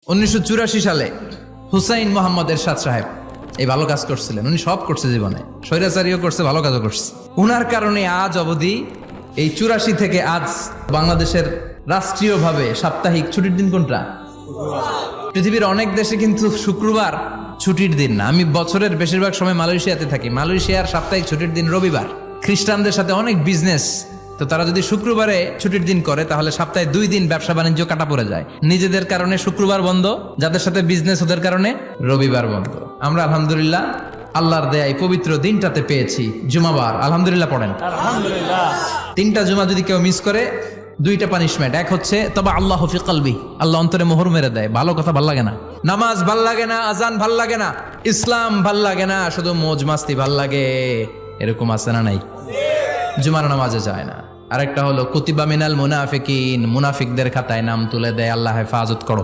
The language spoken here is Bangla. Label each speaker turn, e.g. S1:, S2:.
S1: 1984 সালে হুসাইন মোহাম্মদ এরশাদ সাহেব এই ভালো কাজ করছিলেন। উনি সব করছে জীবনে, স্বৈরাচারীও করছে, ভালো কাজও করছে। উনার কারণে আজ অবধি এই 84 থেকে আজ বাংলাদেশের রাষ্ট্রীয়ভাবে সাপ্তাহিক ছুটির দিন কোনটা? পৃথিবীর অনেক দেশে কিন্তু শুক্রবার ছুটির দিন না। আমি বছরের বেশিরভাগ সময় মালয়েশিয়াতে থাকি। মালয়েশিয়ার সাপ্তাহিক ছুটির দিন রবিবার। খ্রিস্টানদের সাথে অনেক বিজনেস, তো তারা যদি শুক্রবারে ছুটির দিন করে তাহলে সপ্তাহে 2 দিন ব্যবসা বাণিজ্য কাটা পড়ে যায়। নিজেদের কারণে শুক্রবার বন্ধ, যাদের সাথে বিজনেস ওদের কারণে রবিবার বন্ধ। আমরা আলহামদুলিল্লাহ আল্লাহর দেয় পবিত্র দিনটাতে পেয়েছি জুমাবার। আলহামদুলিল্লাহ পড়েন
S2: আলহামদুলিল্লাহ।
S1: 3টা জুমা যদি কেউ মিস করে 2টা পানিশমেন্ট। এক হচ্ছে তবে আল্লাহ ফি কলবি, আল্লাহ অন্তরে মোহর মেরে দেয়। ভালো কথা ভাল লাগে না, নামাজ ভাল লাগে না, আজান ভাল লাগে না, ইসলাম ভাল লাগে না, শুধু মৌজ মাস্তি ভাল লাগে। এরকম আছে না নাই? জুমার নামাজে যায় না। আরেকটা হলো কুতিবা মিনাল মুনাফিকিন, মুনাফিকদের খাতায় নাম তুলে দেয় আল্লাহ হেফাজত করো।